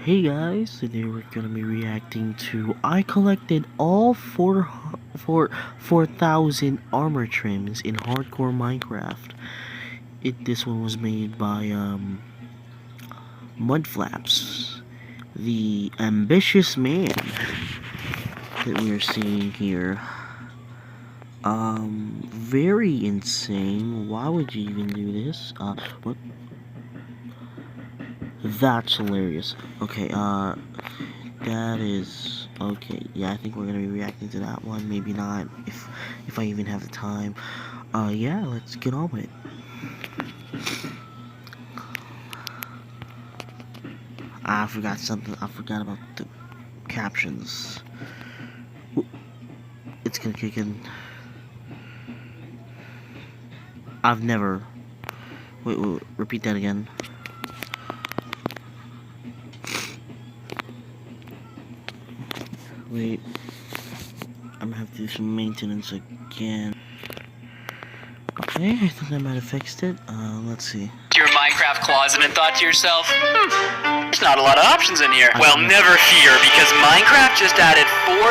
Hey guys, today we're gonna be reacting to I collected all 4,000 armor trims in Hardcore Minecraft. This one was made by Mudflaps, the ambitious man that we are seeing here. Very insane. Why would you even do this? What? That's hilarious. Okay, that is okay. Yeah, I think we're gonna be reacting to that one. Maybe not, if I even have the time. Yeah, let's get on with it. I forgot something. I forgot about the captions. It's gonna kick in. I've never. Wait, repeat that again. Wait, I'm gonna have to do some maintenance again. Okay, I think I might have fixed it. Let's see. Your Minecraft closet and thought to yourself, there's not a lot of options in here. Well, never fear, because Minecraft just added 4,000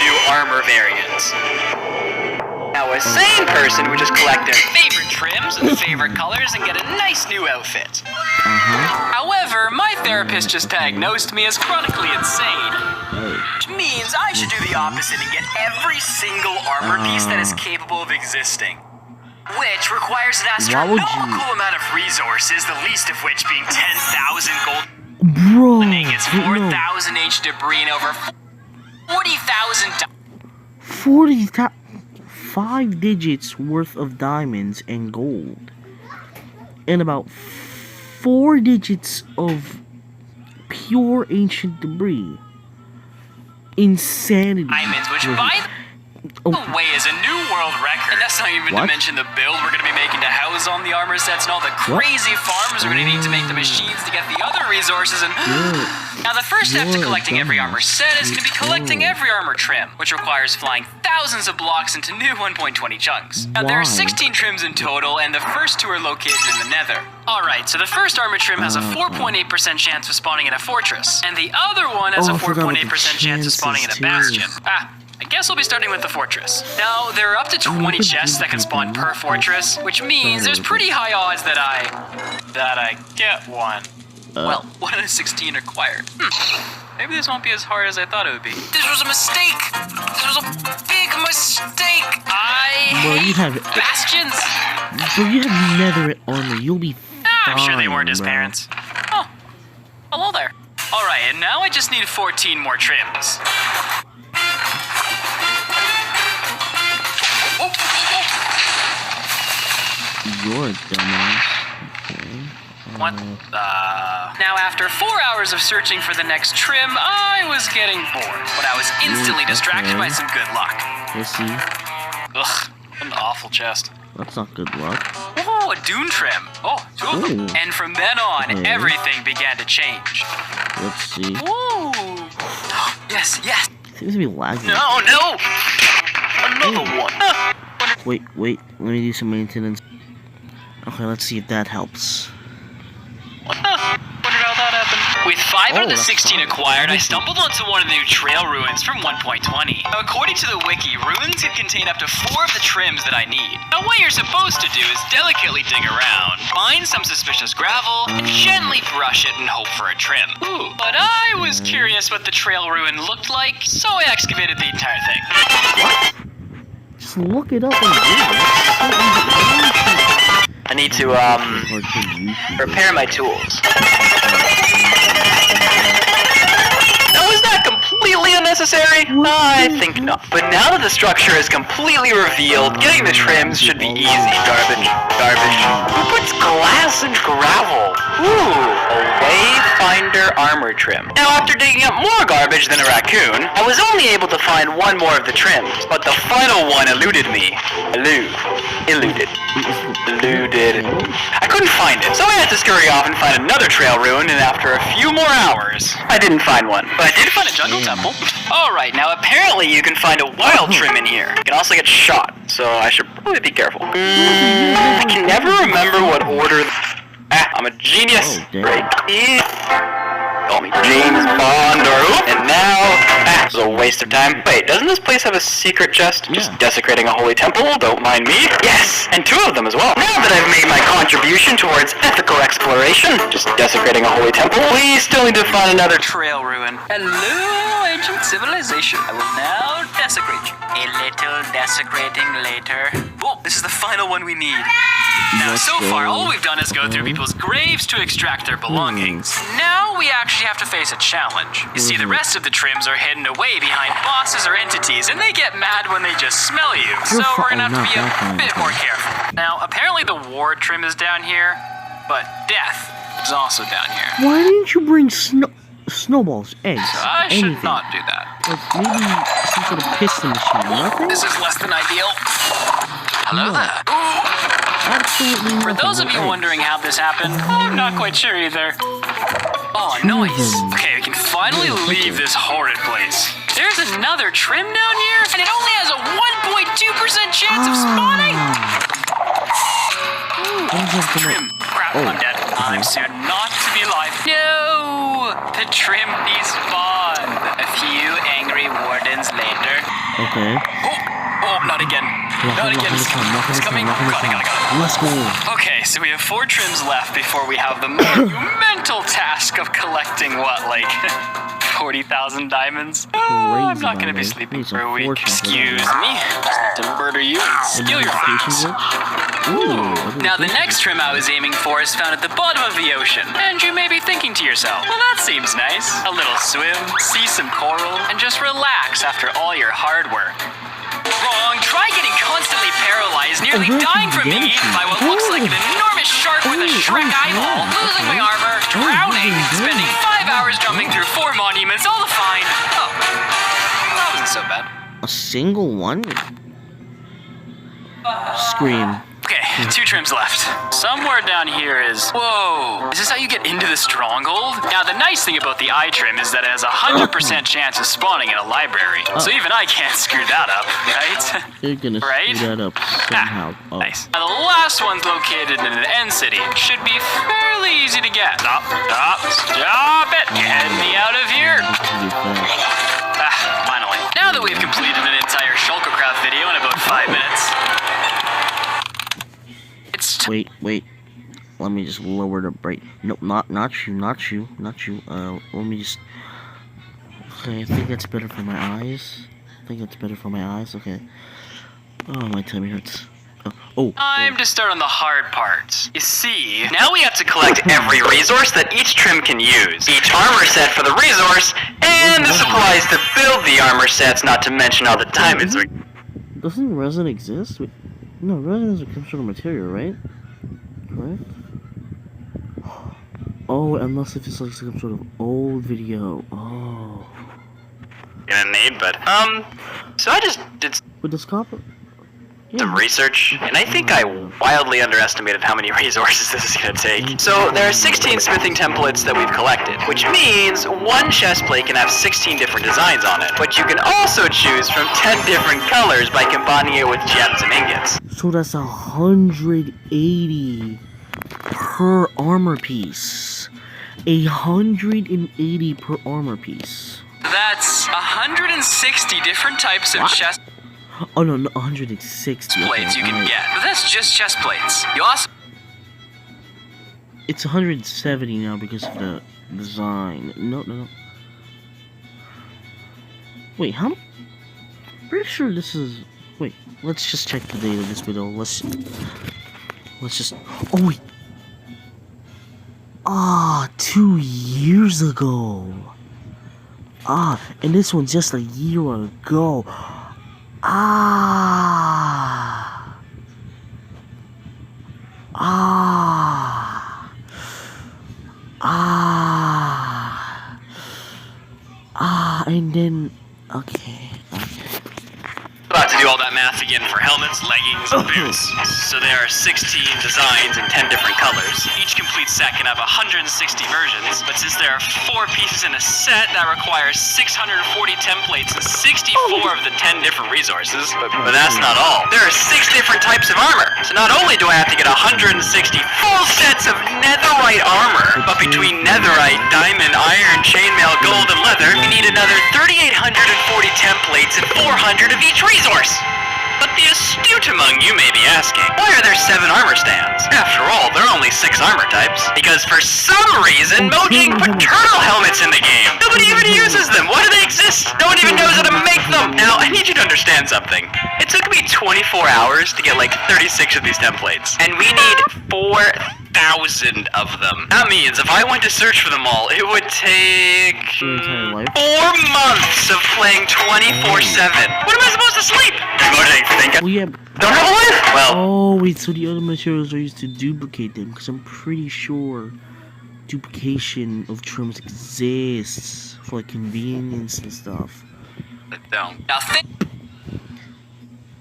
new armor variants. Now, a sane person would just collect their favorite trims and favorite colors and get a nice new outfit. However, my therapist just diagnosed me as chronically insane. Which means I should do the opposite and get every single armor piece that is capable of existing. Which requires an astronomical amount of resources, the least of which being 10,000 gold. Bro, It's 4,000 H debris and over 40,000. 5 digits worth of diamonds and gold, and about 4 digits of pure ancient debris. Insanity. Diamonds, which by the way is a new world record. And that's not even to mention the build we're going to be making to house on the armor sets and all the crazy farms we're going to need to make the machines to get the other resources and... Now the first step to collecting every armor set is to be collecting every armor trim, which requires flying thousands of blocks into new 1.20 chunks. Now there are 16 trims in total, and the first 2 are located in the nether. Alright, so the first armor trim has a 4.8% chance of spawning in a fortress, and the other one has a 4.8% chance of spawning in a bastion. I guess we'll be starting with the fortress. Now, there are up to 20 chests that can spawn per fortress, which means there's pretty high odds that I get one. Well, 1 out of 16 acquired. Maybe this won't be as hard as I thought it would be. This was a mistake! This was a big mistake! I hate bastions! Bro, you have netherite armor. You'll be fine, I'm sure they weren't his parents. Oh, hello there. Alright, and now I just need 14 more trims. You're a dumbass. Okay. What? Now, after 4 hours of searching for the next trim, I was getting bored, but I was instantly distracted by some good luck. We'll see. Ugh, what an awful chest. That's not good luck. Oh, a dune trim. Oh, 2 of them. And from then on, everything began to change. Let's see. Ooh. Yes. Seems to be lagging. No. Another one. Wait. Let me do some maintenance. Okay, let's see if that helps. Wondered how that happened. With 5 out of the 16 acquired, I stumbled onto one of the new trail ruins from 1.20. Now, according to the wiki, ruins can contain up to 4 of the trims that I need. Now, what you're supposed to do is delicately dig around, find some suspicious gravel, and gently brush it and hope for a trim. Ooh, but I was curious what the trail ruin looked like, so I excavated the entire thing. What? Just look it up and do it. I need to, repair my tools. Now, is that completely unnecessary? I think not. But now that the structure is completely revealed, getting the trims should be easy. Garbage. Who puts glass and gravel? Ooh, a wayfinder armor trim. Now, after digging up more garbage than a raccoon, I was only able to find 1 more of the trims, but the final one eluded me. Eluded. I couldn't find it, so I had to scurry off and find another trail ruin, and after a few more hours, I didn't find one. But I did find a jungle temple. Alright, now apparently you can find a wild trim in here. You can also get shot, so I should probably be careful. I can never remember what order... I'm a genius. Oh, Call me James Bond or and now it was a waste of time. Wait, doesn't this place have a secret chest? Yeah. Just desecrating a holy temple, don't mind me. Yes, and 2 of them as well. Now that I've made my contribution towards ethical exploration, just desecrating a holy temple, we still need to find another trail ruin. Hello, ancient civilization. I will now desecrate you. A little desecrating later. Oh, this is the final one we need. Now, so far, all we've done is go through people's graves to extract their belongings. Now we actually have to face a challenge. You see, the rest of the trims are hidden away behind bosses or entities, and they get mad when they just smell you. So we're gonna have to be a bit more careful. Now, apparently the war trim is down here, but death is also down here. Why didn't you bring snowballs, eggs, So I anything? should not do that. Like maybe some sort of piston machine, nothing? This is less than ideal. Hello No. there. Absolutely nothing. For those of you Eggs. wondering how this happened, I'm not quite sure either. Oh, nice. Okay, we can finally leave this horrid place. There's another trim down here, and it only has a 1.2% chance of spawning. Trim. Crap, I'm dead. I'm soon not to be alive. No! The trim despawned. A few angry wardens later. Okay. Oh, not again. Not again. It's coming. Got it. Let's go. Okay, so we have 4 trims left before we have the monumental task of collecting what, like 40,000 diamonds? Oh, I'm not gonna be sleeping for a week. Excuse me. Just need to murder you and steal your things. Now, the next trim I was aiming for is found at the bottom of the ocean. And you may be thinking to yourself, well, that seems nice. A little swim, see some coral, and just relax after all your hard work. Wrong. Try getting constantly paralyzed, nearly dying from being eaten by what looks like an enormous shark with a Shrek eyeball, losing my armor, drowning, spending 5 hours jumping through 4 monuments, all the fine. Oh, that wasn't so bad. A single one? Scream. Okay, 2 trims left. Somewhere down here is... Whoa! Is this how you get into the stronghold? Now, the nice thing about the eye trim is that it has a 100% chance of spawning in a library. So even I can't screw that up, right? You're gonna Right? screw that up somehow. Oh. Nice. Now, the last one's located in an end city. Should be fairly easy to get. Stop it! You're heading me out of here. Finally. Now that we've completed an entire Shulkercraft video in about 5 minutes, it's Wait. Let me just lower the brake. Nope, not you. Let me just. Okay, I think that's better for my eyes. Okay. Oh, my tummy hurts. Time to start on the hard parts. You see, now we have to collect every resource that each trim can use. Each armor set for the resource, and the supplies to build the armor sets, not to mention all the diamonds. Doesn't resin exist? Wait, no, resin is a chemical material, right? Correct? Oh, unless if it's like some sort of old video. Oh. Gonna need, but so I just did With this copper? some research, and I think I wildly underestimated how many resources this is gonna take. So there are 16 smithing templates that we've collected, which means one chest plate can have 16 different designs on it. But you can also choose from 10 different colors by combining it with gems and ingots. So that's 180 per armor piece. 180 per armor piece. That's 160 different types of chest Oh no, 160 plates you can alright. get. But that's just chest plates. You also It's 170 now because of the design. No. Wait, how? Pretty sure this is. Wait, let's just check the date of this video. Let's just. Oh wait. 2 years ago. And this one's just a year ago. And then, okay. about to do all that that math again for helmets, leggings, and boots. So there are 16 designs in 10 different colors. Each complete set can have 160 versions, but since there are 4 pieces in a set, that requires 640 templates and 64 of the 10 different resources. But that's not all. There are 6 different types of armor. So not only do I have to get 160 full sets of netherite armor, but between netherite, diamond, iron, chainmail, gold, and leather, you need another 3,840 templates and 400 of each resource. But the astute among you may be asking, why are there 7 armor stands? After all, there are only 6 armor types. Because for some reason, Mojang put turtle helmets in the game. Nobody even uses them. Why do they exist? No one even knows how to make them. Now, I need you to understand something. It took me 24 hours to get like 36 of these templates. And we need 4,000 of them. That means if I went to search for them all, it would take 4 months of playing 24/7. What am I supposed to sleep? Does Mojang think I don't have a life? Well, oh wait, so the other materials are used to duplicate them, because I'm pretty sure duplication of trims exists for like convenience and stuff. don't.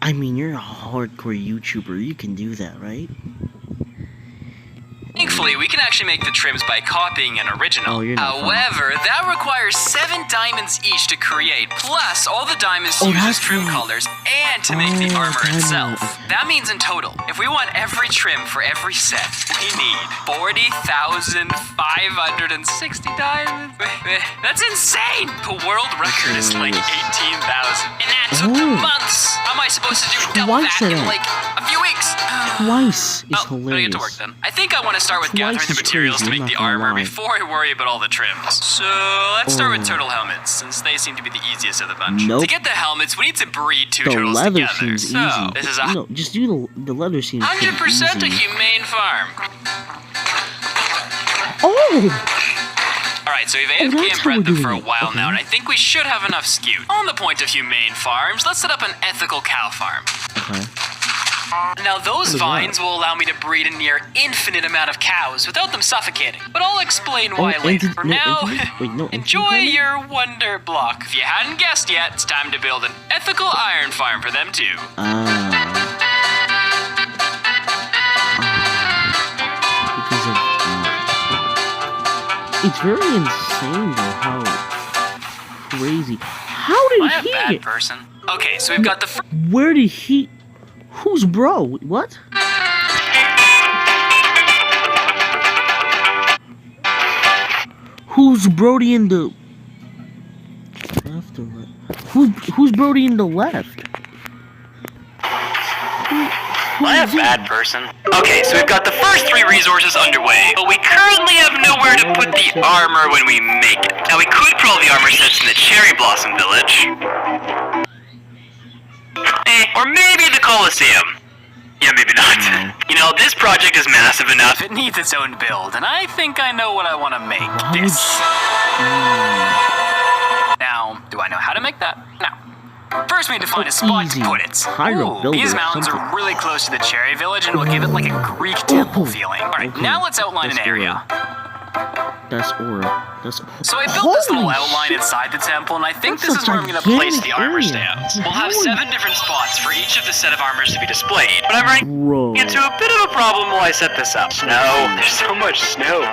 I mean, you're a hardcore YouTuber, you can do that, right? Thankfully, we can actually make the trims by copying an original. Oh, you're not However, that requires 7 diamonds each to create, plus all the diamonds to use as that's trim right. colors and to make the armor I know. itself. That means in total, if we want every trim for every set, we need 40,560 diamonds. That's insane! The world record is like 18,000. And that took months! How am I supposed to do double Twice that in that. like a few weeks? Twice is Oh, better get to work hilarious. then. I think I want to start with gathering the Twice is materials to crazy, make I'm the not gonna armor lie. before I worry about all the trims. So let's start with turtle helmets, since they seem to be the easiest of the bunch. Nope. To get the helmets, we need to breed 2 The turtles leather together. seems So easy. this is a No, just do the leather seems pretty 100% a easy. humane farm. Oh! Alright, so we've that's AFK and how we're bred them doing for a it. while Okay. now, and I think we should have enough skewed. On the point of humane farms, let's set up an ethical cow farm. Okay. Now those What is vines that? will allow me to breed a near infinite amount of cows without them suffocating. But I'll explain why Oh, later. enti- For no, now, enti- wait, no, enjoy enti- your wonder block. If you hadn't guessed yet, it's time to build an ethical iron farm for them too. Because of it's very insane though how crazy. How did Am I a he bad get? person? Okay, so we've got the Where did he? Who's bro? What? Who's Brody in the left or right? Who's Brody in the left? Am I a bad person? Okay, so we've got the first 3 resources underway, but we currently have nowhere to put the armor when we make it. Now we could put all the armor sets in the Cherry Blossom Village. Or maybe the Colosseum. Yeah, maybe not. You know, this project is massive enough. It needs its own build, and I think I know what I want to make. This. Now, do I know how to make that? No. First, we need to find a spot Easy. to put it. Hyrule Builder These or mountains something. are really close to the Cherry Village and will give it like a Greek temple feeling. Alright, Okay. now let's outline That's an area. That's Aura. That's. So I built this little Holy outline shit. inside the temple, and I think That's this is a where I'm going to place the gigantic armor area. stands. We'll have Holy- 7 different spots for each of the set of armors to be displayed. But I'm running Bro. into a bit of a problem while I set this up. Snow. There's so much snow.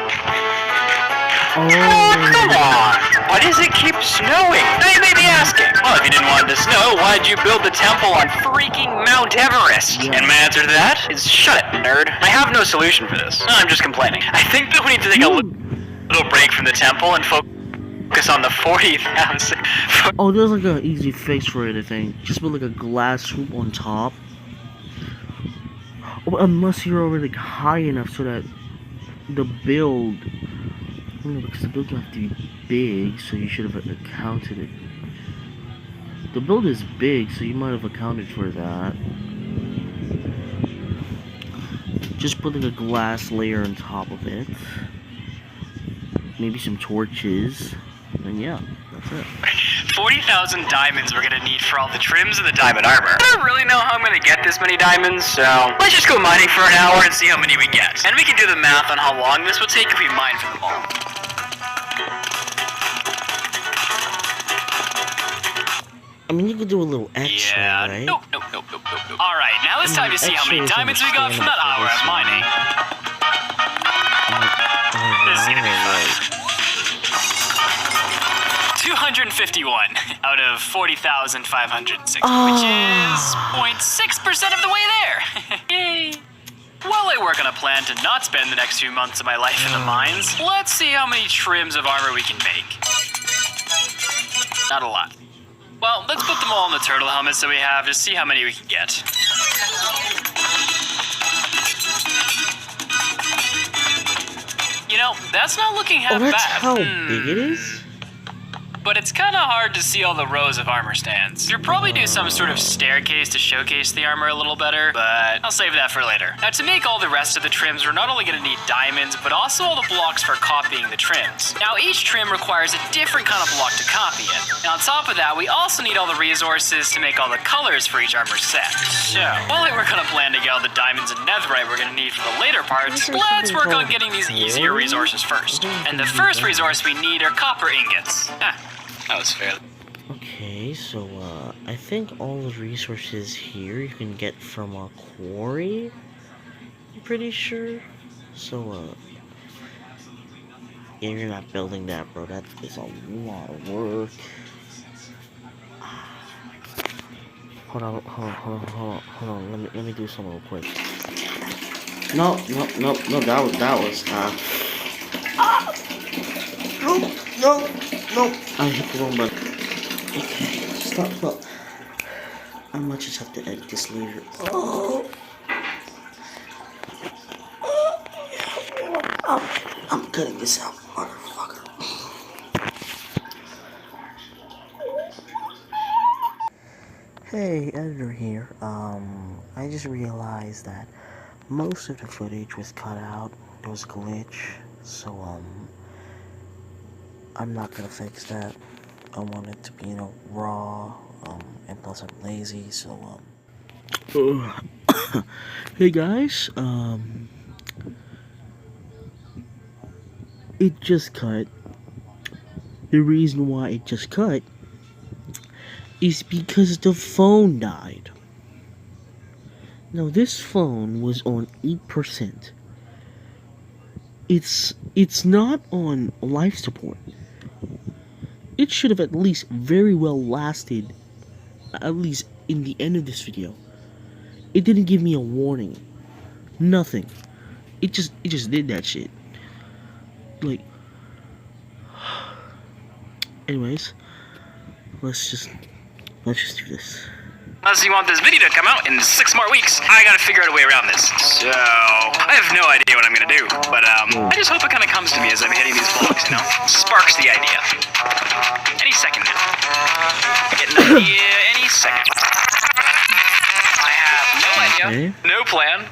Oh, Come on! Why does it keep snowing? Now you may be asking, well, if you didn't want it to snow, why'd you build the temple on freaking Mount Everest? Yeah. And my answer to that is shut it, nerd. I have no solution for this. I'm just complaining. I think that we need to take a little break from the temple and focus on the 40,000. Oh, there's like an easy fix for it, I think. Just put like a glass hoop on top. Oh, unless you're already like high enough so that the build. I don't know, because the build doesn't have to be big, so you should have accounted it. The build is big, so you might have accounted for that. Just put like a glass layer on top of it. Maybe some torches. And yeah, that's it. 40,000 diamonds we're gonna need for all the trims and the diamond armor. I don't really know how I'm gonna get this many diamonds, so let's just go mining for an hour and see how many we get. And we can do the math on how long this will take if we mine for them all. I mean, you to do a little X-ray, right? Nope. Alright, now it's time to see how many diamonds we got from that hour of mining. This is gonna be fun. 251 out of 40,560, which is 0.6% of the way there. Yay. While I work on a plan to not spend the next few months of my life in the mines, let's see how many trims of armor we can make. Not a lot. Well, let's put them all in the turtle helmets that we have to see how many we can get. You know, that's not looking half bad. That's how big it is? But it's kind of hard to see all the rows of armor stands. You'll probably do some sort of staircase to showcase the armor a little better, but I'll save that for later. Now, to make all the rest of the trims, we're not only going to need diamonds, but also all the blocks for copying the trims. Now, each trim requires a different kind of block to copy it. And on top of that, we also need all the resources to make all the colors for each armor set. So, while I work on a plan to get all the diamonds and netherite we're going to need for the later parts, let's work on getting these easier resources first. And the first resource we need are copper ingots. That was fair. Okay, so, I think all the resources here you can get from a quarry, I'm pretty sure. So, yeah, you're not building that, bro. That is a lot of work. Hold on. Let me do something real quick. No, that was, No, I hit the wrong button. Okay, stop. I might just have to edit this later. I'm cutting this out, motherfucker. Hey, editor here. I just realized that most of the footage was cut out. There was a glitch, so, I'm not gonna fix that. I want it to be, raw, and plus I'm lazy, so, hey guys, it just cut. The reason why it just cut is because the phone died. Now, this phone was on 8%. It's not on life support. It should have at least very well lasted, at least in the end of this video. It didn't give me a warning. Nothing. It just did that shit. Like, anyways, let's just do this. Unless you want this video to come out in 6 more weeks, I gotta figure out a way around this. So, I have no idea what I'm gonna do, but I just hope it kind of comes to me as I'm hitting these blocks, Sparks the idea. Any second now. Get an idea any second. I have no idea, no plan,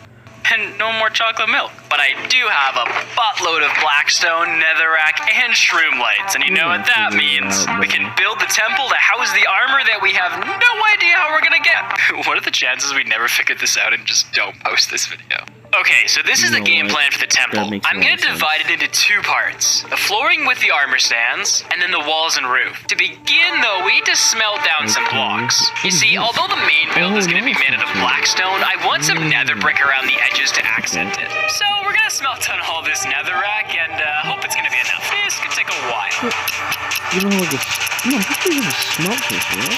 and no more chocolate milk. But I do have a buttload of blackstone, netherrack, and shroom lights. And you know what that means. We can build the temple to house the armor that we have no idea how we're gonna get. What are the chances we never figured this out and just don't post this video? Okay, so this is the game plan for the temple. I'm gonna divide it into 2 parts. The flooring with the armor stands, and then the walls and roof. To begin, though, we need to smelt down some blocks. You see, although the main build is gonna be made out of blackstone, I want some nether brick around the edges to accent it. So we're gonna smelt down all this netherrack, and hope it's gonna be enough. This could take a while. You know what this smelt this, right?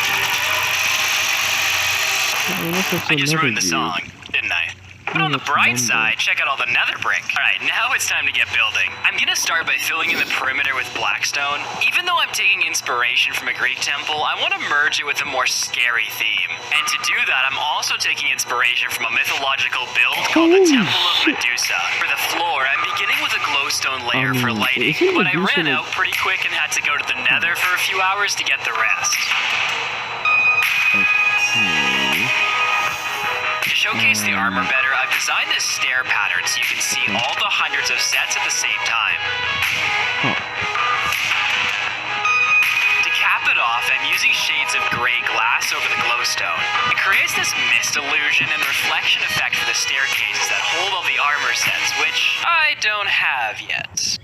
I just ruined the song, didn't I? But on the bright side, check out all the nether brick. Alright, now it's time to get building. I'm gonna start by filling in the perimeter with blackstone. Even though I'm taking inspiration from a Greek temple, I want to merge it with a more scary theme. And to do that, I'm also taking inspiration from a mythological build called the Temple of Medusa. For the floor, I'm beginning with a glowstone layer for lighting, but I ran out pretty quick and had to go to the nether for a few hours to get the rest. To showcase the armor better, I've designed this stair pattern so you can see all the hundreds of sets at the same time. To cap it off, I'm using shades of gray glass over the glowstone. It creates this mist illusion and reflection effect for the staircases that hold all the armor sets, which I don't have yet.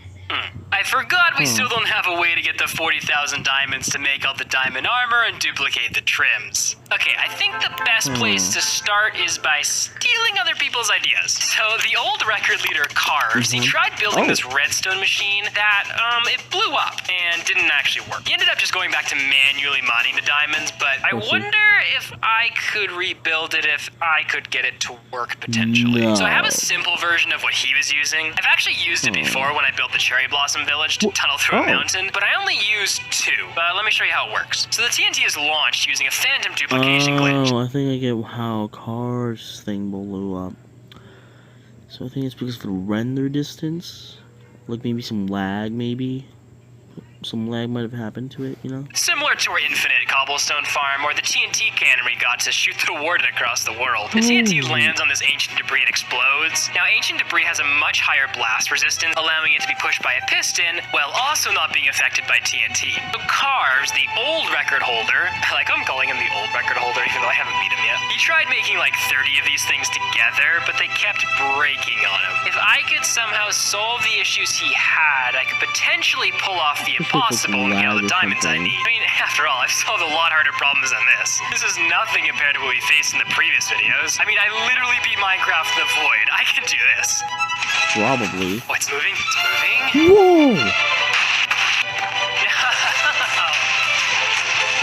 I I forgot we still don't have a way to get the 40,000 diamonds to make all the diamond armor and duplicate the trims. Okay, I think the best place to start is by stealing other people's ideas. So the old record leader, Carves, he tried building this redstone machine that, it blew up and didn't actually work. He ended up just going back to manually mining the diamonds, but I wonder if I could rebuild it if I could get it to work potentially. No. So I have a simple version of what he was using. I've actually used it before when I built the Cherry Blossom Village to tunnel through a mountain, but I only used 2. Let me show you how it works. So the TNT is launched using a phantom duplication glitch. Oh, I think I get how Cars thing blew up. So I think it's because of the render distance. Like maybe some lag, maybe. Some lag might have happened to it, you know? Similar to our infinite cobblestone farm, where the TNT cannon we got to shoot the warden across the world. The TNT lands on this ancient debris and explodes. Now, ancient debris has a much higher blast resistance, allowing it to be pushed by a piston, while also not being affected by TNT. So Carves, the old record holder, I'm calling him the old record holder, even though I haven't beat him yet. He tried making like 30 of these things together, but they kept breaking on him. If I could somehow solve the issues he had, I could potentially pull off the impossible and get all the diamonds I need. I mean, after all, I've solved a lot harder problems than this. This is nothing compared to what we faced in the previous videos. I mean, I literally beat Minecraft in the void. I can do this. Probably. Oh, it's moving? It's moving? Whoa!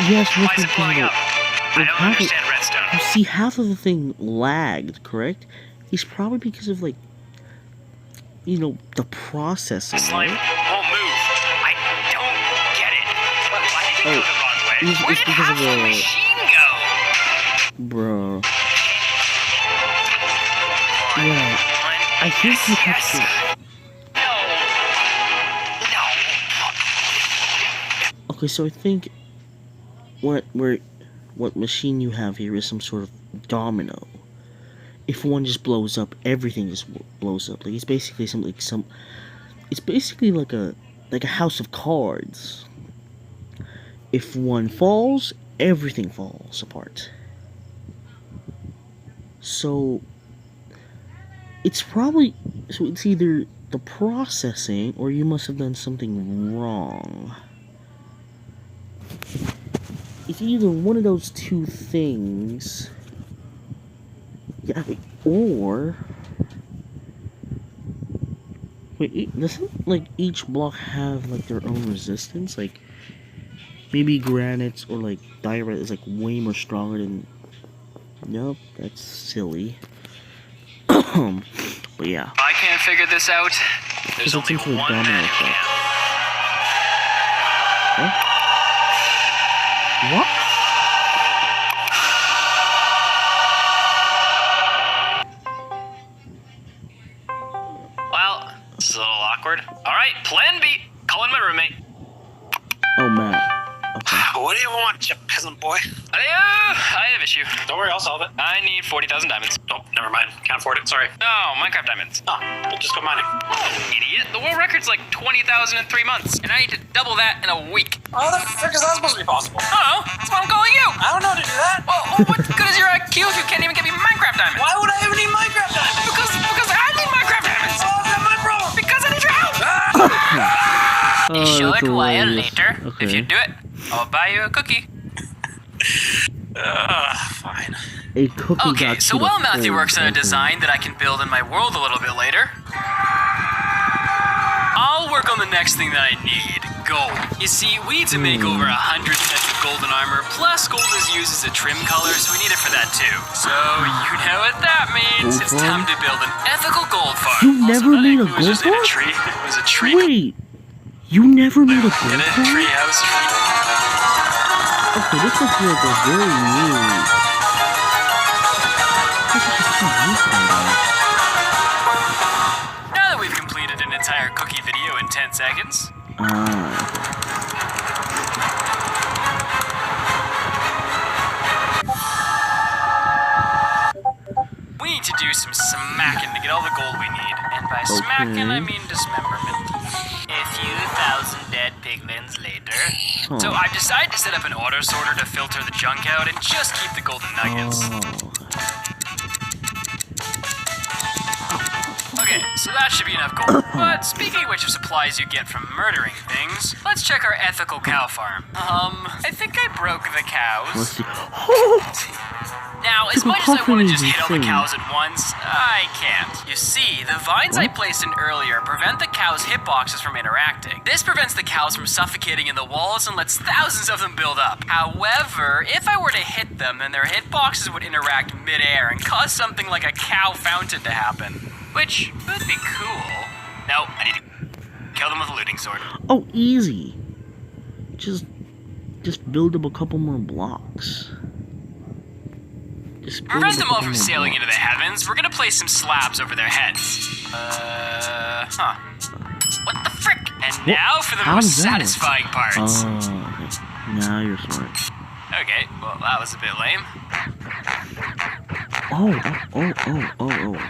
Yes, Why is it blowing up? I don't understand You redstone. see, half of the thing lagged, correct? It's probably because of, like, you know, the processing, The slime right? won't move. I don't get it. Why did it go the wrong way? It's Where did because half of the the- machine go? Bro. One, Yeah. I think you have yes. to... No. Okay, so I think what machine you have here is some sort of domino. If one just blows up, everything just blows up. Like it's basically it's basically like a house of cards. If one falls, everything falls apart. So it's either the processing or you must have done something wrong. It's either one of those two things. Yeah, or wait, doesn't like each block have like their own resistance? Like maybe granite or like diorite is like way more stronger than. Nope, that's silly. But yeah. I can't figure this out. There's only It's one domino man who effect. can. What? Well, this is a little awkward. Alright, plan B. Call in my roommate. Oh, Matt. Okay. What do you want, you peasant boy? I have issue. Don't worry, I'll solve it. I need 40,000 diamonds. Oh, never mind. Can't afford it. Sorry. No, Minecraft diamonds. Oh, we'll just go mining. Idiot. The world record's like 20,000 in 3 months, and I need to double that in a week. Oh, the frick is that supposed to be possible? I don't know. That's why I'm calling you. I don't know how to do that. Well, what good is your IQ if you can't even get me Minecraft diamonds? Why would I ever need Minecraft diamonds? Because I need Minecraft diamonds. Oh, that's my problem. Because I need your help. Oh, Show that's it while hilarious. later. Okay. If you do it, I'll buy you a cookie. Fine. A cookie Okay, got so to the while Matthew phone. works on a Okay. design that I can build in my world a little bit later, I'll work on the next thing that I need, gold. You see, we need to make over 100 sets of golden armor, plus gold is used as a trim color, so we need it for that too. So, you know what that means. Gold It's farm? time to build an ethical gold farm. You never that made a igloo was just gold in a farm? tree. It was a tree. Wait, you never made a In gold a farm? tree house. Okay, this looks like a very new. This is just too new for me, though. Now that we've completed an entire cookie video in 10 seconds, we need to do some smacking to get all the gold we need. And by smacking, I mean dismemberment. A few thousand dead piglins later. So I've decided to set up an auto sorter to filter the junk out and just keep the golden nuggets. Oh. Okay, so so that should be enough gold. But speaking of which of supplies you get from murdering things, let's check our ethical cow farm. I think I broke the cows. Let's see. Now, as much as I want to just hit all the cows at once, I can't. You see, the vines I placed in earlier prevent the cows' hitboxes from interacting. This prevents the cows from suffocating in the walls and lets thousands of them build up. However, if I were to hit them, then their hitboxes would interact mid-air and cause something like a cow fountain to happen. Which would be cool. No, I need to kill them with a looting sword. Oh, easy. Just build up a couple more blocks. To prevent them all from sailing into the heavens, we're gonna place some slabs over their heads. What the frick? And now for the most satisfying parts. Oh, okay. Now you're smart. Okay, well, that was a bit lame. Oh,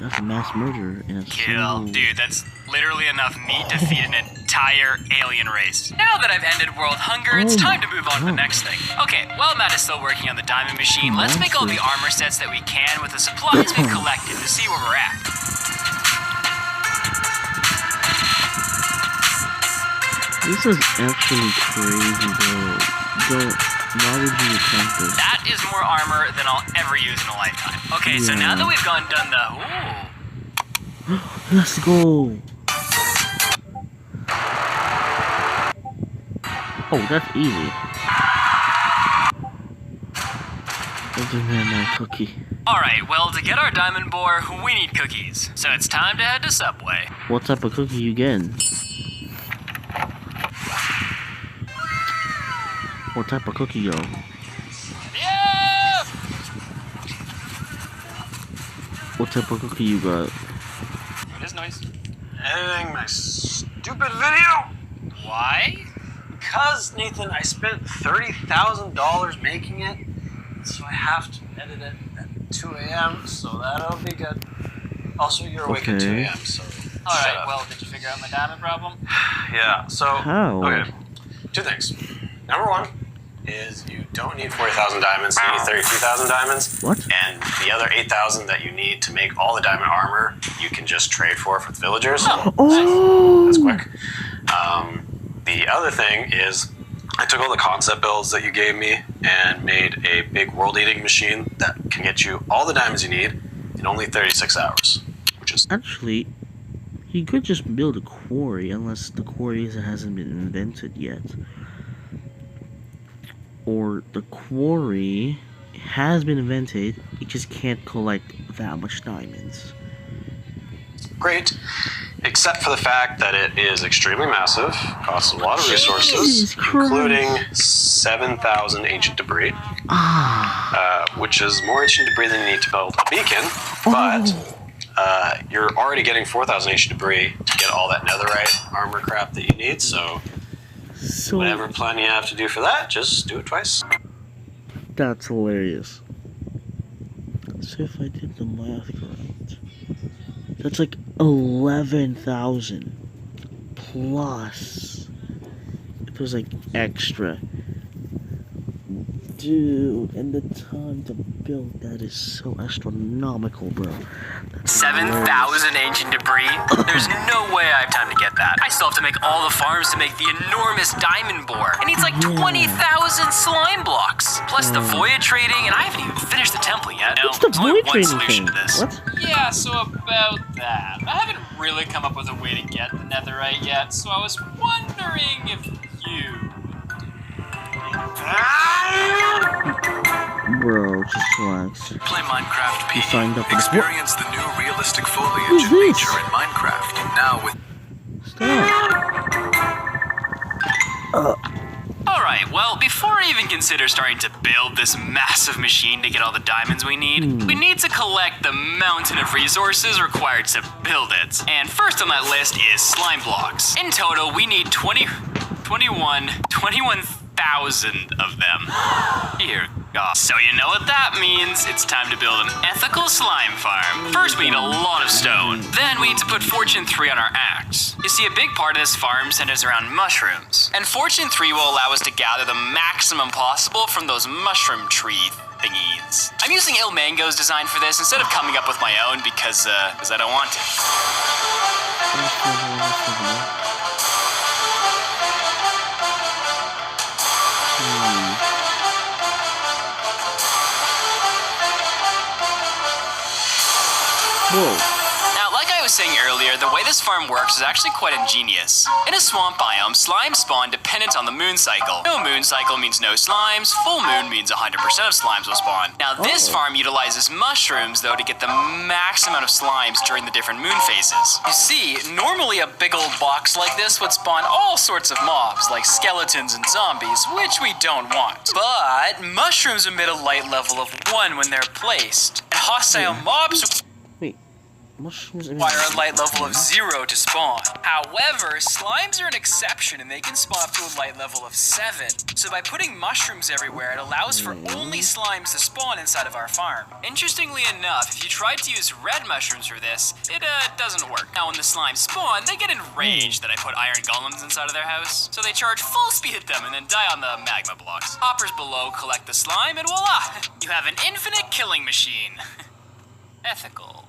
that's a mass murder in a Kill. Dude, that's literally enough meat to feed an entire alien race. Now that I've ended world hunger, it's time to move on to the next thing. Okay, while Matt is still working on the diamond machine, let's make all the armor sets that we can with the supplies we've collected to see where we're at. This is actually crazy, bro. Why would you attempt this? That is more armor than I'll ever use in a lifetime. Okay, so now that we've done the... Ooh. Let's go. Oh, that's easy. Other than my cookie. Alright, well, to get our diamond bore, we need cookies. So it's time to head to Subway. What type of cookie you getting? What type of cookie, yo? Yeah! What type of cookie you got? It is nice. Editing my stupid video? Why? Because, Nathan, I spent $30,000 making it, so I have to edit it at 2 a.m., so that'll be good. Also, you're awake at 2 a.m., so... Alright, well, did you figure out my diamond problem? Yeah, so... How? Okay, 2 things. Number 1 is you don't need 40,000 diamonds, you need 32,000 diamonds. What? And the other 8,000 that you need to make all the diamond armor, you can just trade for the villagers. Oh! That's quick. The other thing is, I took all the concept builds that you gave me and made a big world-eating machine that can get you all the diamonds you need in only 36 hours, which is... Actually, you could just build a quarry, unless the quarry hasn't been invented yet. Or the quarry has been invented, it just can't collect that much diamonds. Great, except for the fact that it is extremely massive, costs a lot of resources, including 7,000 ancient debris, which is more ancient debris than you need to build a beacon, but you're already getting 4,000 ancient debris to get all that netherite armor crap that you need, so whatever plan you have to do for that, just do it twice. That's hilarious. So if I did the math correct, that's like 11,000 plus. It was like extra. Dude, and the time to build that is so astronomical, bro. 7,000 ancient debris? There's no way I have time to get that. I still have to make all the farms to make the enormous diamond bore. It needs like 20,000 slime blocks. Plus the void trading, and I haven't even finished the temple yet. No, What's the there's only void one trading solution thing? to this. What? Yeah, so about that. I haven't really come up with a way to get the netherite yet, so I was wondering if you... Bro, just relax. Play Minecraft You signed up for this. Experience the new realistic foliage Who's of this? nature in Minecraft. Now with Stop. Alright, well, before I even consider starting to build this massive machine to get all the diamonds we need, we need to collect the mountain of resources required to build it. And first on that list is slime blocks. In total, we need 21,000 of them. Dear God. So you know what that means. It's time to build an ethical slime farm. First, we need a lot of stone. Then we need to put Fortune 3 on our axe. You see, a big part of this farm centers around mushrooms. And Fortune 3 will allow us to gather the maximum possible from those mushroom tree thingies. I'm using Il Mango's design for this instead of coming up with my own because I don't want to. Whoa. Now, like I was saying earlier, the way this farm works is actually quite ingenious. In a swamp biome, slimes spawn dependent on the moon cycle. No moon cycle means no slimes, full moon means 100% of slimes will spawn. Now, this farm utilizes mushrooms, though, to get the max amount of slimes during the different moon phases. You see, normally a big old box like this would spawn all sorts of mobs, like skeletons and zombies, which we don't want. But mushrooms emit a light level of 1 when they're placed, and hostile mobs Mushrooms require a light level of 0 to spawn. However, slimes are an exception and they can spawn up to a light level of 7. So by putting mushrooms everywhere, it allows for only slimes to spawn inside of our farm. Interestingly enough, if you tried to use red mushrooms for this, it doesn't work. Now when the slimes spawn, they get enraged that I put iron golems inside of their house. So they charge full speed at them and then die on the magma blocks. Hoppers below collect the slime and voila! You have an infinite killing machine. Ethical.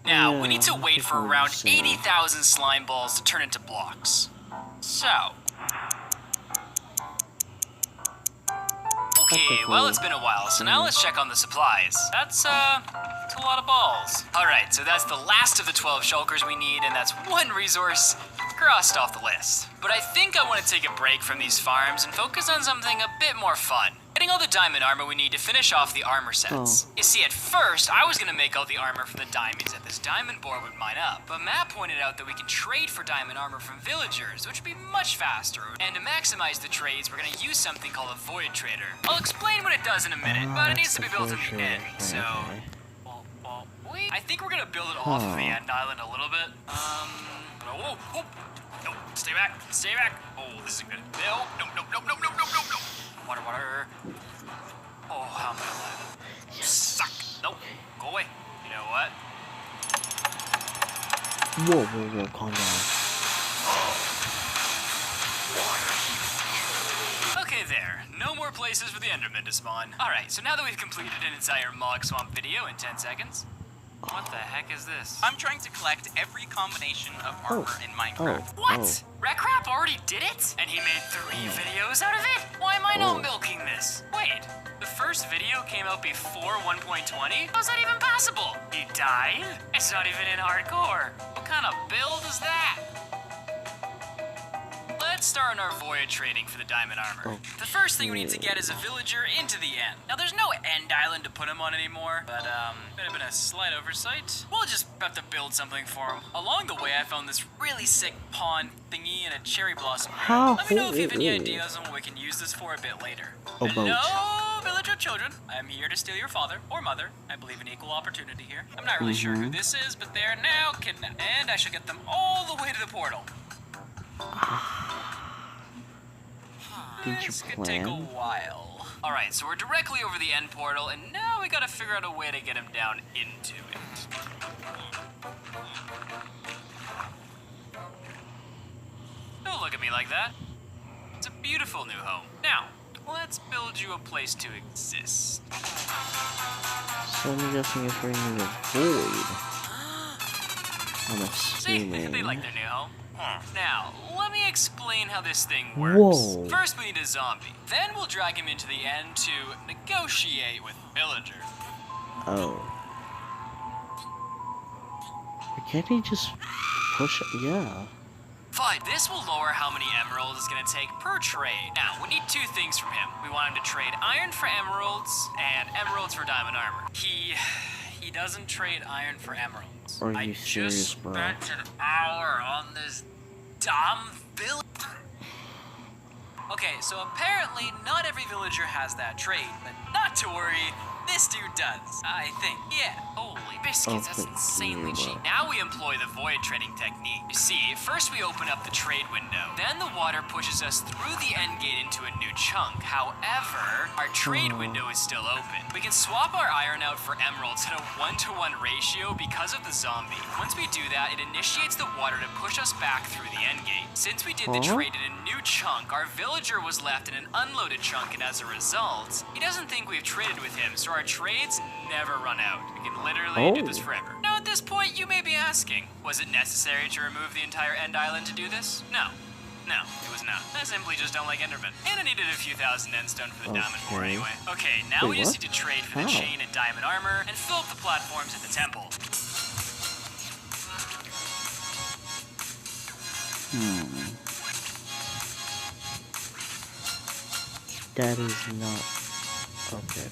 Now, we need to wait for around 80,000 slime balls to turn into blocks. So... Okay, well, it's been a while, so now let's check on the supplies. That's a lot of balls. Alright, so that's the last of the 12 shulkers we need, and that's one resource crossed off the list. But I think I want to take a break from these farms and focus on something a bit more fun. Getting all the diamond armor we need to finish off the armor sets. You see, at first, I was going to make all the armor from the diamonds that this diamond board would mine up, but Matt pointed out that we can trade for diamond armor from villagers, which would be much faster. And to maximize the trades, we're going to use something called a void trader. I'll explain what it does in a minute, but it needs to be built in the end, so... Wait, I think we're going to build it off of the end island a little bit. No, stay back. Oh, this isn't good. No. Water. Oh, how am I alive? Yes. Suck. Nope. Go away. You know what? Whoa, calm down. Okay, there. No more places for the Enderman to spawn. Alright, so now that we've completed an entire Mog Swamp video in 10 seconds, what the heck is this? I'm trying to collect every combination of armor in Minecraft. What? Recrap already did it? And he made 3 videos out of it? Why am I not milking this? Wait, the first video came out before 1.20? How's that even possible? He died? It's not even in hardcore. What kind of build is that? Let's start on our void trading for the diamond armor. The first thing we need to get is a villager into the end. Now there's no end island to put him on anymore, but could have been a slight oversight. We'll just have to build something for him. Along the way, I found this really sick pond thingy and a cherry blossom. Let me know if you have any ideas on what we can use this for a bit later. Hello, villager children. I am here to steal your father or mother. I believe in equal opportunity here. I'm not really sure who this is, but they're now kidnapped, and I shall get them all the way to the portal. This could take a while. Alright, so we're directly over the end portal, and now we gotta figure out a way to get him down into it. Don't look at me like that. It's a beautiful new home. Now, let's build you a place to exist. So I'm guessing if we're in the void. I'm assuming. See, they like their new home. Now, let me explain how this thing works. Whoa. First, we need a zombie. Then we'll drag him into the end to negotiate with villagers. Oh. Can't he just push it? Yeah. Fine, this will lower how many emeralds it's gonna take per trade. Now, we need 2 things from him. We want him to trade iron for emeralds and emeralds for diamond armor. He doesn't trade iron for emeralds. Are you serious, bro? I just spent an hour on this dumb village. Okay, so apparently not every villager has that trade, but not to worry, this dude does, I think. Yeah, holy biscuits, that's insanely cheap. Now we employ the void trading technique. You see, first we open up the trade window. Then the water pushes us through the end gate into a new chunk. However, our trade window is still open. We can swap our iron out for emeralds at a 1-to-1 ratio because of the zombie. Once we do that, it initiates the water to push us back through the end gate. Since we did the trade in a new chunk, our villager was left in an unloaded chunk, and as a result, he doesn't think we've traded with him, so our trades never run out. We can literally do this forever. Note this point, you may be asking, was it necessary to remove the entire End Island to do this? No. No, it was not. I simply just don't like Enderman. And I needed a few thousand endstone for the diamond ore anyway. Okay, now we just need to trade for the chain and diamond armor and fill up the platforms at the temple. That is not... Okay.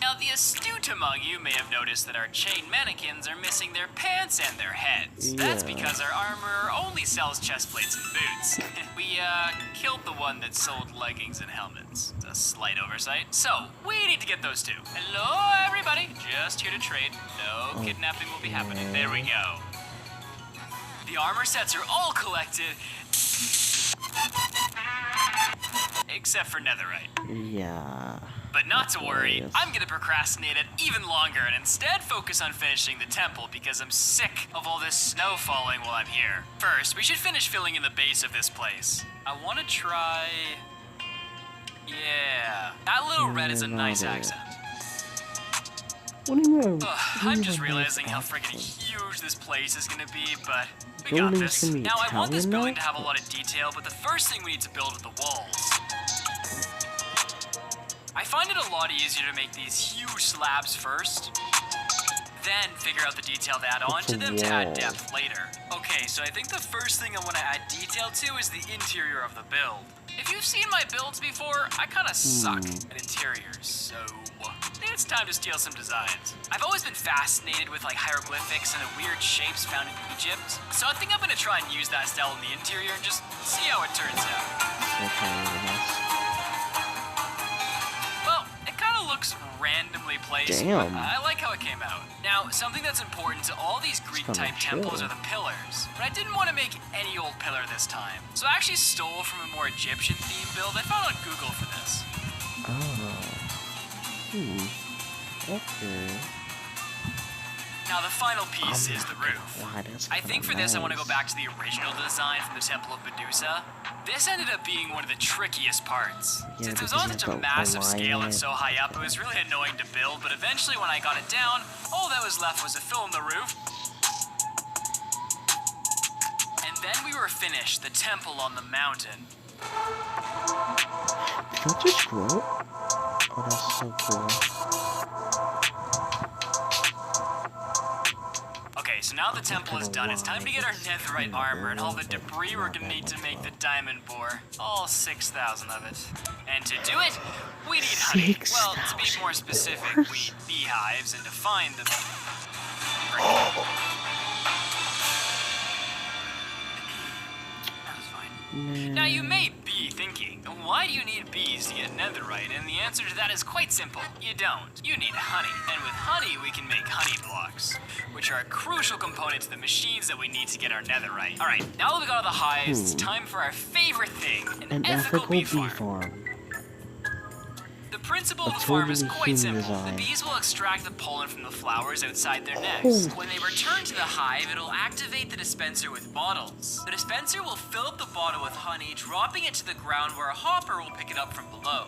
Now, the astute among you may have noticed that our chain mannequins are missing their pants and their heads. That's Yeah. because our armor only sells chest plates and boots. We, killed the one that sold leggings and helmets. It's a slight oversight. So, we need to get those two. Hello, everybody. Just here to trade. No kidnapping will be happening. There we go. The armor sets are all collected. Except for netherite. Yeah. But not to worry, Yes. I'm gonna procrastinate it even longer and instead focus on finishing the temple because I'm sick of all this snow falling while I'm here. First, we should finish filling in the base of this place. I wanna try... Yeah, that little red is a nice accent. What do you mean? I'm just realizing how friggin' huge this place is gonna be, but we got Building's this. gonna be Now, I want this Italian building now? to have a lot of detail, but the first thing we need to build are the walls. I find it a lot easier to make these huge slabs first, then figure out the detail to add on It's a to them to add wall. depth later. Okay, so I think the first thing I want to add detail to is the interior of the build. If you've seen my builds before, I kind of suck at interiors, so it's time to steal some designs. I've always been fascinated with like hieroglyphics and the weird shapes found in Egypt, so I think I'm gonna try and use that style in the interior and just see how it turns out. Well, it kind of looks randomly placed, Damn. but I like how it came out. Now, something that's important to all these Greek-type kinda temples chill. are the pillars, but I didn't want to make any old pillar this time. So I actually stole from a more Egyptian-themed build I found on Google for this. Okay. Now, the final piece is the roof. Wow, that's I think for this, I want to go nice. back to the original design from the Temple of Medusa. This ended up being one of the trickiest parts. Yeah, Since it was because on it's such a about massive scale and alignment. so high up, it was really annoying to build, but eventually when I got it down, all that was left was to fill in the roof. And then we were finished, the temple on the mountain. Did that just grow? Oh, that's so cool. Okay, so now the temple is done. It's time to get our netherite armor and all the debris we're gonna need to make the diamond bore. All 6,000 of it. And to do it, we need honey. Well, to be more specific, we need beehives, and to find them... That was fine. Now you may be thinking, why do you need bees to get netherite? And the answer to that is quite simple. You don't. You need honey. And with honey, we can make honey blocks, which are a crucial component to the machines that we need to get our netherite. Alright, now that we got all the hives, it's time for our favorite thing, An ethical bee farm. The principle of A the farm is totally quite human simple. design. The bees will extract the pollen from the flowers outside their nests. Oh. When they return to the hive, it'll activate the dispenser with bottles. The dispenser will fill up the bottle with honey, dropping it to the ground where a hopper will pick it up from below.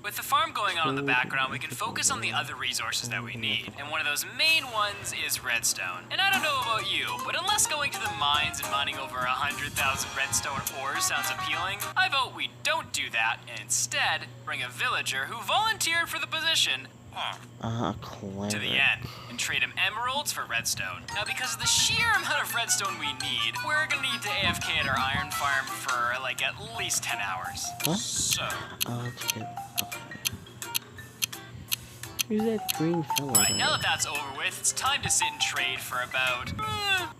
With the farm going on in the background, we can focus on the other resources that we need, and one of those main ones is redstone. And I don't know about you, but unless going to the mines and mining over 100,000 redstone ores sounds appealing, I vote we don't do that, and instead bring a villager who volunteered for the position Clever. to the end, and trade him emeralds for redstone. Now, because of the sheer amount of redstone we need, we're gonna need to AFK at our iron farm for like at least 10 hours. What? So, Okay. Who's that green fellow? Alright, now that that's over with, it's time to sit and trade for about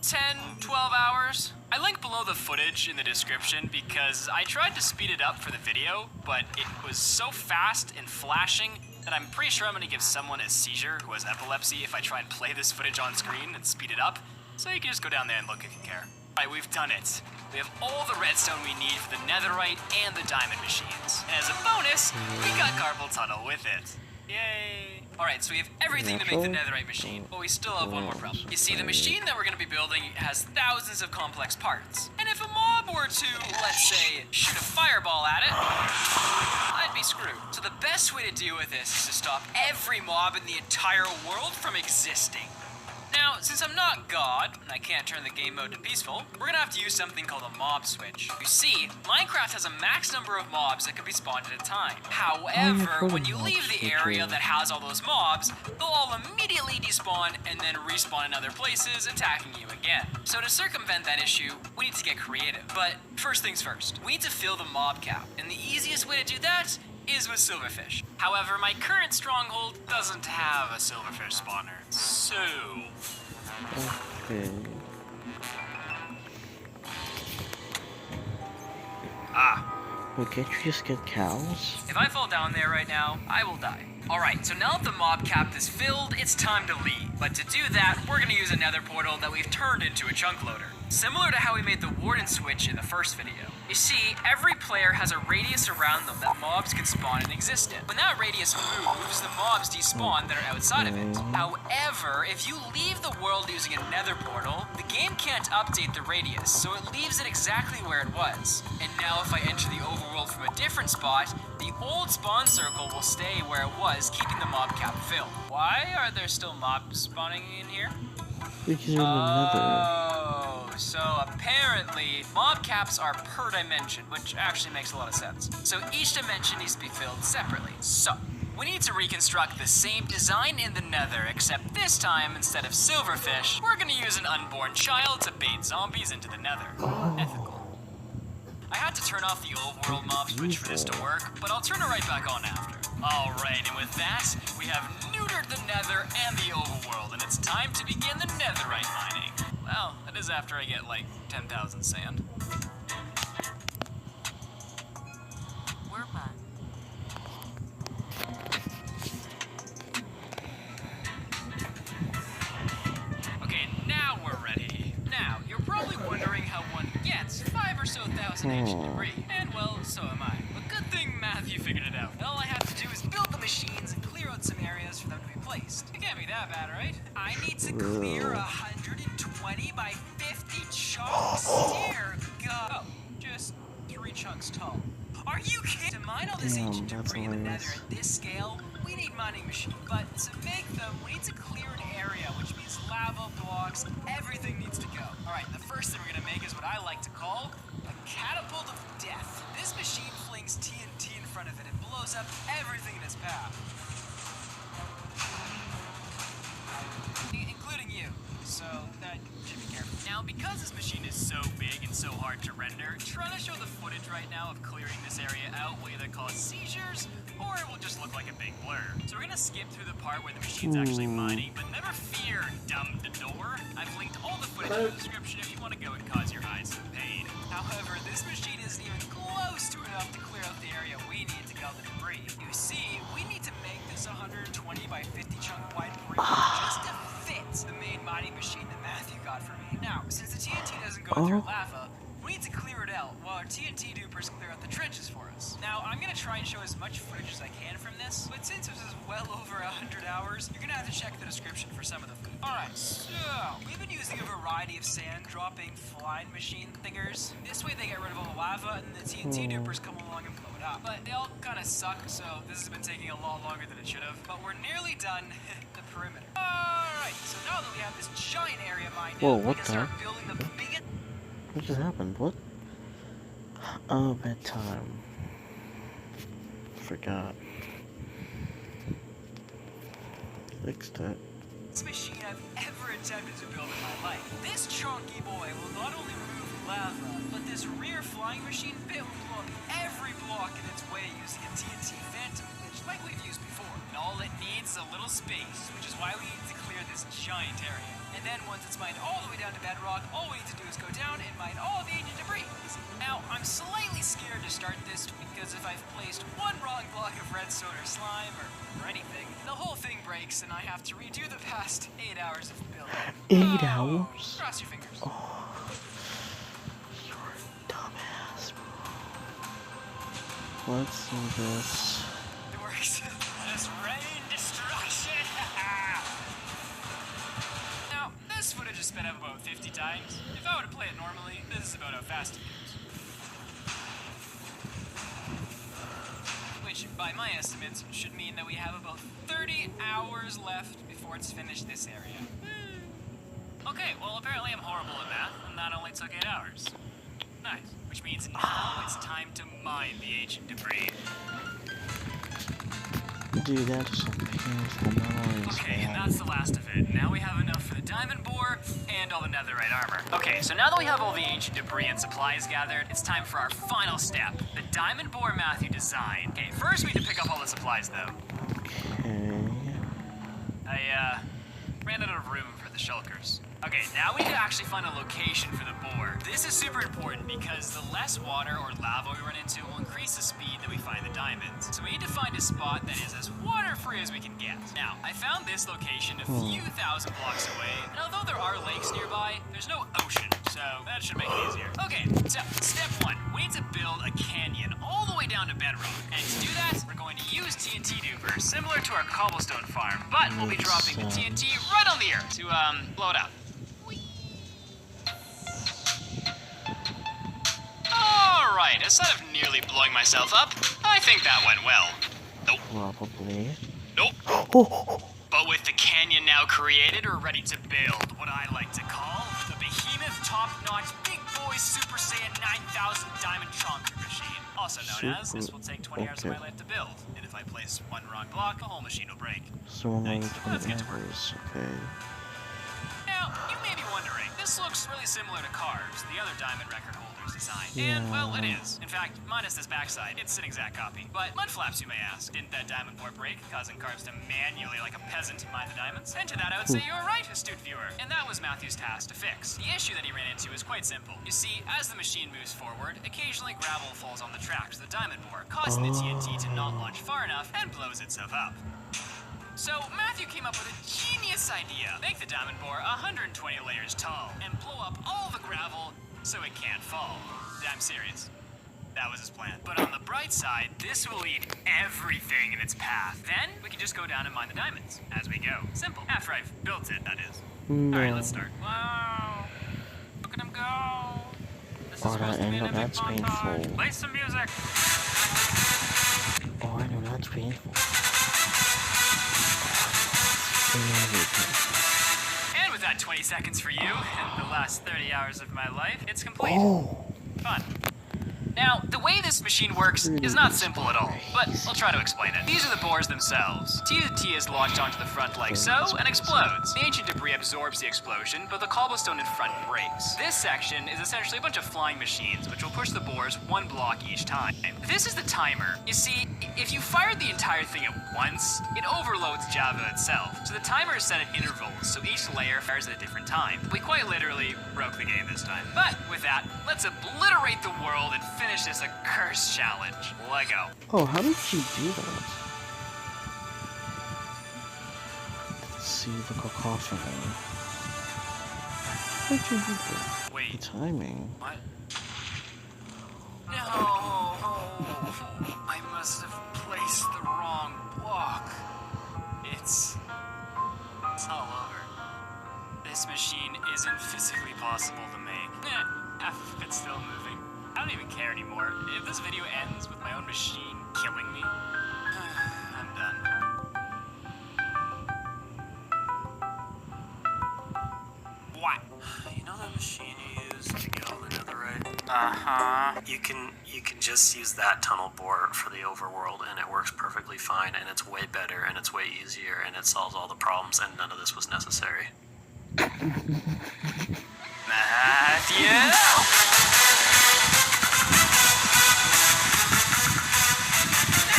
10, 12 hours. I link below the footage in the description because I tried to speed it up for the video, but it was so fast and flashing that I'm pretty sure I'm going to give someone a seizure who has epilepsy if I try and play this footage on screen and speed it up. So you can just go down there and look if you care. Alright, we've done it. We have all the redstone we need for the netherite and the diamond machines. And as a bonus, we got carpal tunnel with it. Yay! Alright, so we have everything to make the netherite machine, but we still have one more problem. You see, the machine that we're going to be building has thousands of complex parts. And if a mob were were to, let's say, shoot a fireball at it, I'd be screwed. So the best way to deal with this is to stop every mob in the entire world from existing. Now, since I'm not God, and I can't turn the game mode to peaceful, we're gonna have to use something called a mob switch. You see, Minecraft has a max number of mobs that can be spawned at a time. However, when you leave the area that has all those mobs, they'll all immediately despawn and then respawn in other places, attacking you again. So to circumvent that issue, we need to get creative. But first things first, we need to fill the mob cap, and the easiest way to do that is with silverfish. However, my current stronghold doesn't have a silverfish spawner. So... Okay. Well, can't you just get cows? If I fall down there right now, I will die. Alright, so now that the mob cap is filled, it's time to leave. But to do that, we're gonna use a nether portal that we've turned into a chunk loader. Similar to how we made the warden switch in the first video. You see, every player has a radius around them that mobs can spawn and exist in. When that radius moves, the mobs despawn that are outside of it. However, if you leave the world using a nether portal, the game can't update the radius, so it leaves it exactly where it was. And now if I enter the overworld from a different spot, the old spawn circle will stay where it was, keeping the mob cap filled. Why are there still mobs spawning in here? Because you're in the nether. Oh, so apparently mob caps are per dimension, which actually makes a lot of sense. So each dimension needs to be filled separately. So we need to reconstruct the same design in the nether, except this time, instead of silverfish, we're gonna use an unborn child to bait zombies into the nether. Ethical. I had to turn off the overworld mob switch for this to work, but I'll turn it right back on after. Alright, and with that, we have neutered the nether and the overworld, and it's time to begin the netherite mining. Well, that is after I get like 10,000 sand. We're back. Okay, now we're ready. Now, you're probably wondering how one gets 5,000 or so ancient debris. And well, so am I. But good thing Matthew figured it out. All I have to do is build the machines and clear out some areas for them to be placed. It can't be that bad, right? I need to clear 120 by 50 chunks. Dear God. Oh, just 3 chunks tall. Are you kidding? To mine all this ancient debris in the nether at this scale, we need mining machines. But to make them, we need to clear an area, which means lava, blocks, everything needs to go. Alright, the first thing we're gonna make is what I like to call a catapult of death. This machine flings TNT in front of it and blows up everything in its path. Including you. So that should be careful. Now, because this machine is so big and so hard to render, trying to show the footage right now of clearing this area out will either cause seizures or it will just look like a big blur. So we're gonna skip through the part where the machine's actually mining, but never fear, dumb door. I've linked all the footage in the description if you want to go and cause your eyes some pain. However, this machine isn't even close to enough to clear out the area we need to get all the debris. You see, we need to make this 120 by 50 chunk wide break just to fit the main mining machine that Matthew got for me. Now, since the TNT doesn't go through lava, we need to clear it out while our TNT dupers clear out the trenches for us. Now, I'm gonna try and show as much footage as I can from this, but since this is well over 100 hours, you're gonna have to check the description for some of the footage. Alright, so we've been using a variety of sand dropping flying machine thingers. This way they get rid of all the lava and the TNT dupers come along and blow it up. But they all kinda suck, so this has been taking a lot longer than it should have. But we're nearly done the perimeter. Alright, so now that we have this giant area mined out, we can start building the biggest... What just happened? What? Oh, bedtime. Forgot. Fixed it. This machine I've ever attempted to build in my life. This chunky boy will not only remove lava, but this rear flying machine bit will blow up every block in its way using a TNT Phantom glitch like we've used before. And all it needs is a little space, which is why we need to clear this giant area. And then once it's mined all the way down to bedrock, all we need to do is go down and mine all the ancient debris. Now, I'm slightly scared to start this because if I've placed one wrong block of redstone or slime or anything, the whole thing breaks and I have to redo the past 8 hours of building. 8 hours? Cross your fingers. Oh, you're a dumbass, bro. Let's do this. It works. Just rain destruction. Now, this footage is sped up about 50 times. If I were to play it normally, this is about how fast it goes. which, by my estimates, should mean that we have about 30 hours left before it's finished this area. Okay, well, apparently I'm horrible at math, and that only took 8 hours. Nice. Which means now it's time to mine the ancient debris. Dude, that's some painful memories. Okay, and that's the last of it. Now we have enough for the diamond bore and all the netherite armor. Okay, so now that we have all the ancient debris and supplies gathered, it's time for our final step. The diamond bore Matthew designed. Okay, first we need to pick up all the supplies, though. Okay. I, ran out of room for the shulkers. Okay, now we need to actually find a location for the bore. This is super important because the less water or lava we run into will increase the speed that we find the diamonds. So we need to find a spot that is as water-free as we can get. Now, I found this location a few thousand blocks away, and although there are lakes nearby, there's no ocean, so that should make it easier. Okay, so step one, we need to build a canyon all the way down to bedrock. And to do that, we're going to use TNT dupers, similar to our cobblestone farm, but we'll be dropping the TNT right on the earth to, blow it up. Alright, instead of nearly blowing myself up, I think that went well. Nope. Probably. Nope. Oh, But with the canyon now created, we're ready to build what I like to call the Behemoth Top-Notch Big Boy Super Saiyan 9000 Diamond Chonker Machine. Also known as, this will take 20 hours of my life to build. And if I place one wrong block, the whole machine will break. so only Nice. 20 Let's get to work. hours. Okay. Now, you may be wondering, this looks really similar to Cars, the other diamond record holder's design. Yeah. And, well, it is. In fact, minus this backside, it's an exact copy. But mudflaps, you may ask. Didn't that diamond bore break, causing Carbs to manually, like a peasant, mine the diamonds? And to that, I would say you were right, astute viewer. And that was Matthew's task to fix. The issue that he ran into is quite simple. You see, as the machine moves forward, occasionally gravel falls on the tracks of the diamond bore, causing the TNT to not launch far enough and blows itself up. So Matthew came up with a genius idea. Make the diamond bore 120 layers tall and blow up all the gravel so it can't fall. I'm serious. That was his plan. But on the bright side, this will eat everything in its path. Then we can just go down and mine the diamonds as we go. Simple. After I've built it, that is. No. Alright, let's start. Wow. Look at him go. This is Oh, supposed to be an epic that's montage. painful. Play some music. Oh, I know that's painful. And with that 20 seconds for you and the last 30 hours of my life, it's complete. Oh. Fun. Now, the way this machine works is not simple at all, but I'll try to explain it. These are the bores themselves. TNT is launched onto the front like so, and explodes. The ancient debris absorbs the explosion, but the cobblestone in front breaks. This section is essentially a bunch of flying machines, which will push the bores one block each time. This is the timer. You see, if you fired the entire thing at once, it overloads Java itself. So the timer is set at intervals, so each layer fires at a different time. We quite literally broke the game this time. But with that, let's obliterate the world and finish this accursed challenge. Lego. Oh, how did she do that? Let's see the cacophony. How did you do that? The Wait, timing. what? No! I must have placed the wrong block. It's all over. This machine isn't physically possible to make. Half of it's still moving. I don't even care anymore. If this video ends with my own machine killing me, I'm done. What? You know that machine you used to get all the netherite? Uh-huh. You can just use that tunnel bore for the overworld, and it works perfectly fine, and it's way better, and it's way easier, and it solves all the problems, and none of this was necessary. Matthew!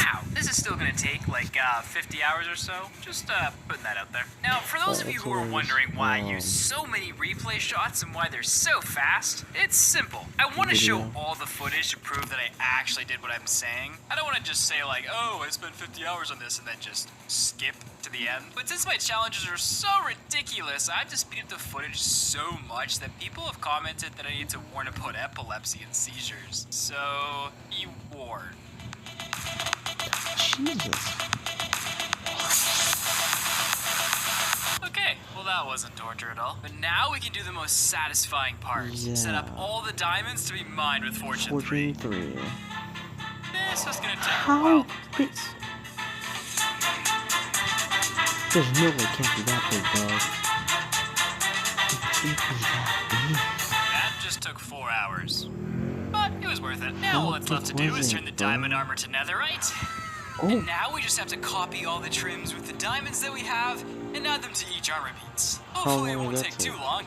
Now, this is still gonna take like 50 hours or so. Just putting that out there. Now, for those of you who are wondering why I use so many replay shots and why they're so fast, it's simple. I want to show all the footage to prove that I actually did what I'm saying. I don't want to just say like, oh, I spent 50 hours on this and then just skip to the end. But since my challenges are so ridiculous, I have to speed up the footage so much that people have commented that I need to warn about epilepsy and seizures. So, you warn. Jesus. Okay, well that wasn't torture at all. But now we can do the most satisfying part. Yeah. Set up all the diamonds to be mined with Fortune 3. Fortune 3. This is gonna take a How while to big? complete. There's no way it can't be that big, dog. It can't be that big. That just took 4 hours. But it was worth it. Now How all that's left to do big is was turn the it, bro? diamond armor to netherite. Oh, And now we just have to copy all the trims with the diamonds that we have and add them to each armor piece. Hopefully it long won't did take that too take? long.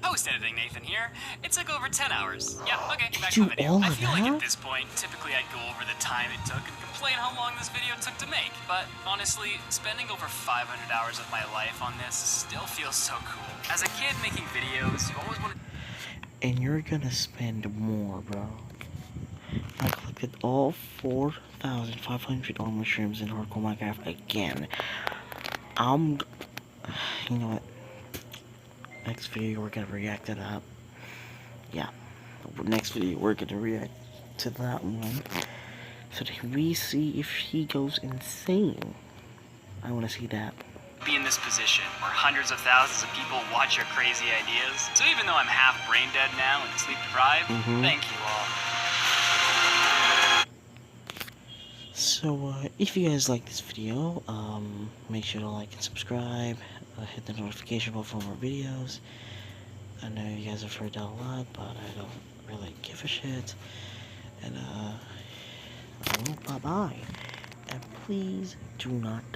Post-editing Nathan here. It took over 10 hours. Yeah, okay, back you to the video. all I of feel like that? at this point, typically I'd go over the time it took and complain how long this video took to make. But honestly, spending over 500 hours of my life on this still feels so cool. As a kid making videos, you always wanted... and you're gonna spend more, bro. I collected all 4,500 armor shrooms in Hardcore Minecraft again. You know what? Next video we're gonna react to that. Yeah. Next video we're gonna react to that one. So that we see if he goes insane. I wanna see that. be in this position where hundreds of thousands of people watch your crazy ideas. So even though I'm half brain dead now and sleep deprived, thank you all. So, if you guys like this video, make sure to like and subscribe, hit the notification bell for more videos. I know you guys have heard that a lot, but I don't really give a shit. And, bye-bye. And please do not die.